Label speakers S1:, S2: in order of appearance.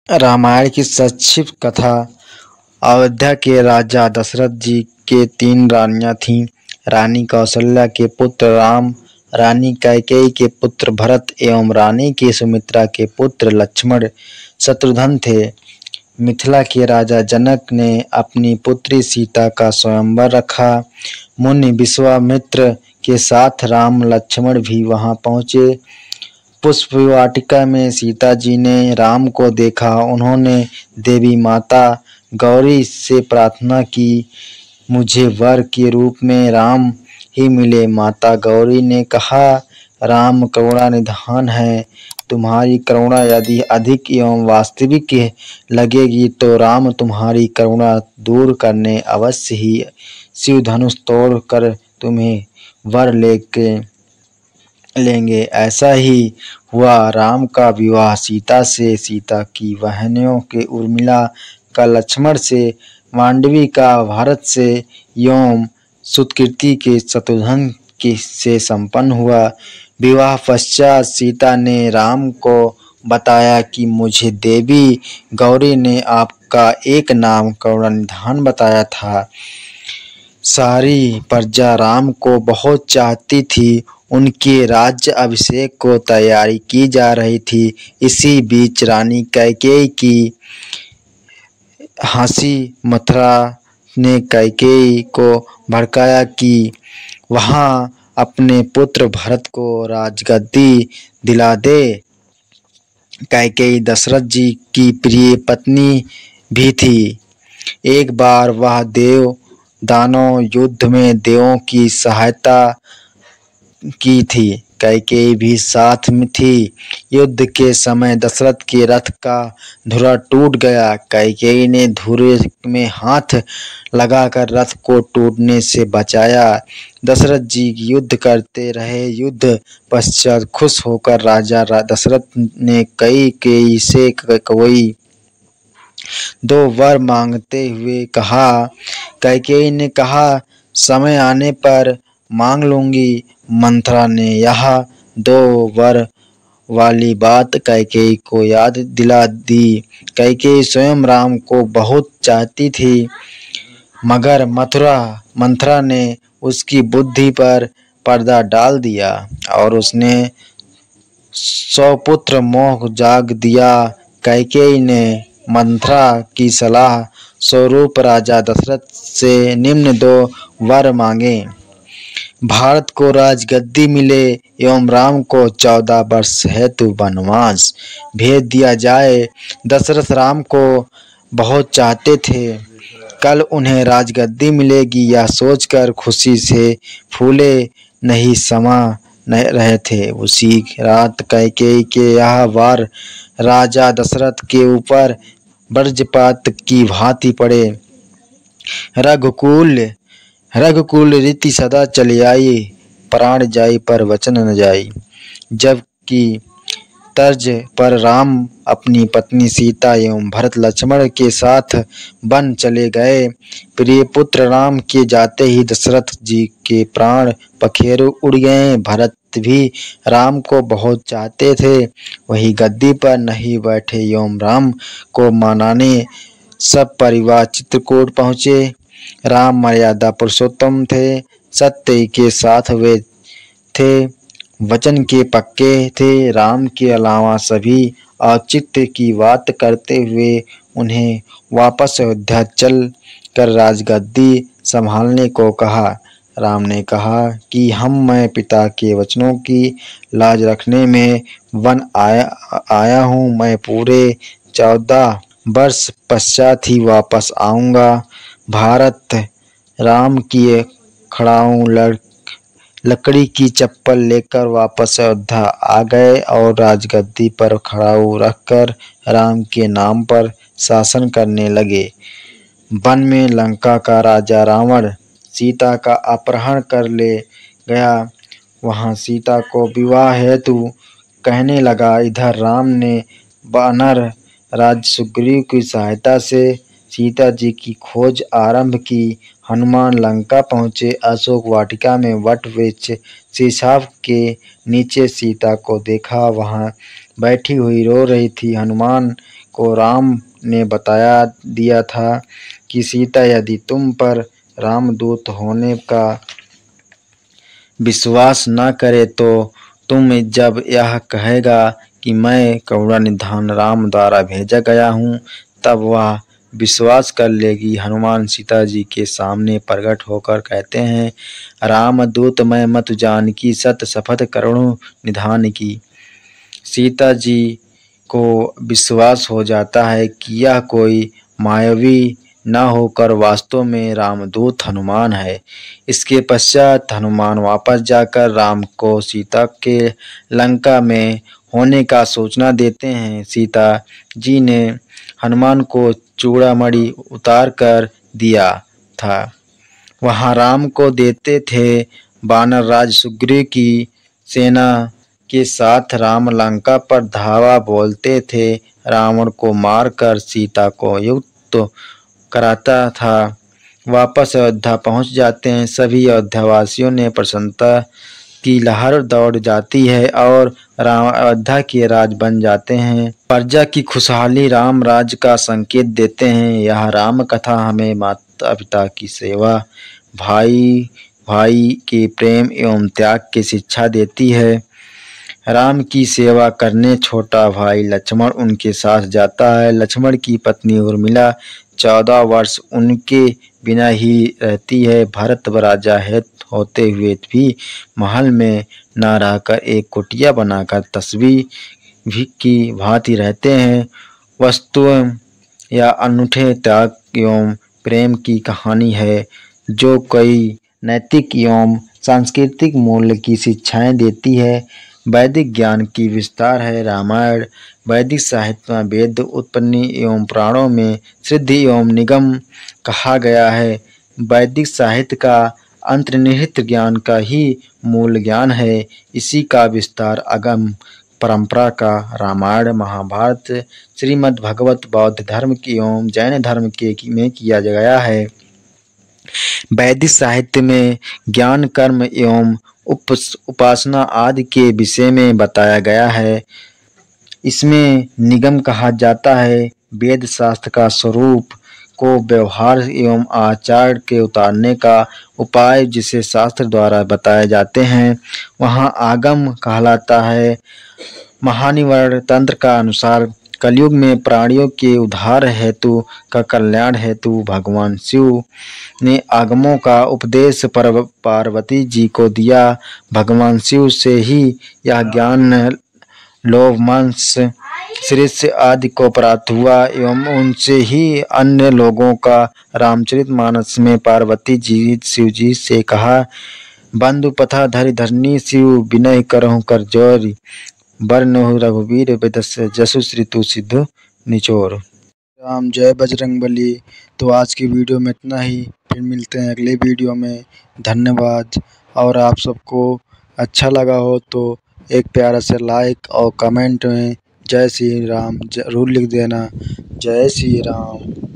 S1: रामायण की संक्षिप्त कथा। अयोध्या के राजा दशरथ जी के 3 रानियां थीं। रानी कौशल्या के पुत्र राम, रानी कैकेयी के पुत्र भरत एवं रानी की सुमित्रा के पुत्र लक्ष्मण शत्रुघ्न थे। मिथिला के राजा जनक ने अपनी पुत्री सीता का स्वयंवर रखा। मुनि विश्वामित्र के साथ राम लक्ष्मण भी वहां पहुंचे। पुष्प वाटिका में सीता जी ने राम को देखा। उन्होंने देवी माता गौरी से प्रार्थना की, मुझे वर के रूप में राम ही मिले। माता गौरी ने कहा, राम करुणा निधान है। तुम्हारी करुणा यदि अधिक एवं वास्तविक लगेगी तो राम तुम्हारी करुणा दूर करने अवश्य ही शिव धनुष तोड़ कर तुम्हें वर लेंगे। ऐसा ही हुआ। राम का विवाह सीता से, सीता की बहनों के उर्मिला का लक्ष्मण से, मांडवी का भरत से एवं सुकृति के शत्रुघ्न से संपन्न हुआ। विवाह पश्चात सीता ने राम को बताया कि मुझे देवी गौरी ने आपका एक नाम करुणानिधान बताया था। सारी प्रजा राम को बहुत चाहती थी। उनके राज्य अभिषेक को तैयारी की जा रही थी। इसी बीच रानी कैकेयी की हंसी मथुरा ने कैकेयी को भड़काया कि वहां अपने पुत्र भरत को राजगद्दी दिला दे। कैकेयी दशरथ जी की प्रिय पत्नी भी थी। एक बार वह देव दानव युद्ध में देवों की सहायता की थी। कैकेयी भी साथ में थी। युद्ध के समय दशरथ के रथ का धुरा टूट गया। कैकेयी ने धुरे में हाथ लगाकर रथ को टूटने से बचाया। दशरथ जी युद्ध करते रहे। युद्ध पश्चात खुश होकर राजा दशरथ ने कैकेयी से कोई 2 वर मांगते हुए कहा। कैकेयी ने कहा, समय आने पर मांग लूंगी। मंथरा ने यह 2 वर वाली बात कैकेयी को याद दिला दी। कैकेयी स्वयं राम को बहुत चाहती थी, मगर मंथरा ने उसकी बुद्धि पर पर्दा डाल दिया और उसने स्वपुत्र मोह जाग दिया। कैकेयी ने मंथरा की सलाह स्वरूप राजा दशरथ से निम्न 2 वर मांगे। भारत को राजगद्दी मिले एवं राम को 14 वर्ष हेतु वनवास भेज दिया जाए। दशरथ राम को बहुत चाहते थे। कल उन्हें राजगद्दी मिलेगी यह सोचकर खुशी से फूले नहीं समा रहे थे। उसी रात कैकेयी के यह वार राजा दशरथ के ऊपर वज्रपात की भांति पड़े। रघुकुल रीति सदा चली आई, प्राण जाई पर वचन न जाई। जबकि तर्ज पर राम अपनी पत्नी सीता एवं भरत लक्ष्मण के साथ वन चले गए। प्रिय पुत्र राम के जाते ही दशरथ जी के प्राण पखेरु उड़ गए। भरत भी राम को बहुत चाहते थे। वही गद्दी पर नहीं बैठे एवं राम को मनाने सब परिवार चित्रकूट पहुँचे। राम मर्यादा पुरुषोत्तम थे, सत्य के साथ वे थे, वचन के पक्के थे। राम के अलावा सभी औचित्य की बात करते हुए उन्हें वापस अयोध्या चल कर राजगद्दी संभालने को कहा। राम ने कहा कि मैं पिता के वचनों की लाज रखने में वन आया हूँ। मैं पूरे 14 वर्ष पश्चात ही वापस आऊँगा। भारत राम की खड़ाऊ लकड़ी की चप्पल लेकर वापस अयोध्या आ गए और राजगद्दी पर खड़ाऊ रखकर राम के नाम पर शासन करने लगे। वन में लंका का राजा रावण सीता का अपहरण कर ले गया। वहां सीता को विवाह हेतु कहने लगा। इधर राम ने वानर राज सुग्रीव की सहायता से सीता जी की खोज आरंभ की। हनुमान लंका पहुंचे। अशोक वाटिका में वट वृक्ष शीशाव के नीचे सीता को देखा। वहां बैठी हुई रो रही थी। हनुमान को राम ने बताया दिया था कि सीता यदि तुम पर रामदूत होने का विश्वास न करे तो तुम जब यह कहेगा कि मैं करुणानिधान राम द्वारा भेजा गया हूँ, तब वह विश्वास कर लेगी। हनुमान सीता जी के सामने प्रकट होकर कहते हैं, रामदूत मैं मत जानकी सत शपथ करुण निधान की। सीता जी को विश्वास हो जाता है कि यह कोई मायावी न होकर वास्तव में रामदूत हनुमान है। इसके पश्चात हनुमान वापस जाकर राम को सीता के लंका में होने का सूचना देते हैं। सीता जी ने हनुमान को चूड़ामणि उतार कर दिया था, वहाँ राम को देते थे। वानर राज सुग्रीव की सेना के साथ राम लंका पर धावा बोलते थे, रावण को मारकर सीता को युक्त कराता था। वापस अयोध्या पहुंच जाते हैं। सभी अयोध्यावासियों ने प्रसन्नता की लहर दौड़ जाती है और राम अयोध्या के राज बन जाते हैं। प्रजा की खुशहाली राम राज का संकेत देते हैं। यह राम कथा हमें माता पिता की सेवा, भाई भाई के प्रेम एवं त्याग की शिक्षा देती है। राम की सेवा करने छोटा भाई लक्ष्मण उनके साथ जाता है। लक्ष्मण की पत्नी उर्मिला 14 वर्ष उनके बिना ही रहती है। भरत राजा होते हुए भी महल में न रहकर एक कुटिया बनाकर तस्वीर भी की भांति रहते हैं। वस्तुओं या अनूठे त्याग एवं प्रेम की कहानी है, जो कई नैतिक एवं सांस्कृतिक मूल्य की शिक्षाएं देती है। वैदिक ज्ञान की विस्तार है। रामायण वैदिक साहित्य में वेद, उत्पत्ति एवं पुराणों में सिद्धि एवं निगम कहा गया है। वैदिक साहित्य का अंतर्निहित ज्ञान का ही मूल ज्ञान है। इसी का विस्तार आगम परंपरा का रामायण, महाभारत, श्रीमद् भगवत, बौद्ध धर्म की एवं जैन धर्म के में किया गया है। वैदिक साहित्य में ज्ञान, कर्म एवं उपासना आदि के विषय में बताया गया है। इसमें निगम कहा जाता है। वेद शास्त्र का स्वरूप को व्यवहार एवं आचार के उतारने का उपाय जिसे शास्त्र द्वारा बताए जाते हैं, वहाँ आगम कहलाता है। महानिवर्ण तंत्र का अनुसार कलयुग में प्राणियों के उद्धार हेतु का कल्याण हेतु भगवान शिव ने आगमों का उपदेश पार्वती जी को दिया। भगवान शिव से ही यह ज्ञान लोभ, मांस, सृष्टि आदि को प्राप्त हुआ एवं उनसे ही अन्य लोगों का। रामचरितमानस में पार्वती जी शिव जी से कहा, बंधु पथा धरि धरनी शिव विनय करहु कर जोरी, बरनहु रघुवीर बेदस्य जसु श्री तु सिद्धु निचोर। राम जय बजरंगबली। तो आज की वीडियो में इतना ही, फिर मिलते हैं अगले वीडियो में। धन्यवाद। और आप सबको अच्छा लगा हो तो एक प्यारा से लाइक और कमेंट में जय श्री राम जरूर लिख देना। जय श्री राम।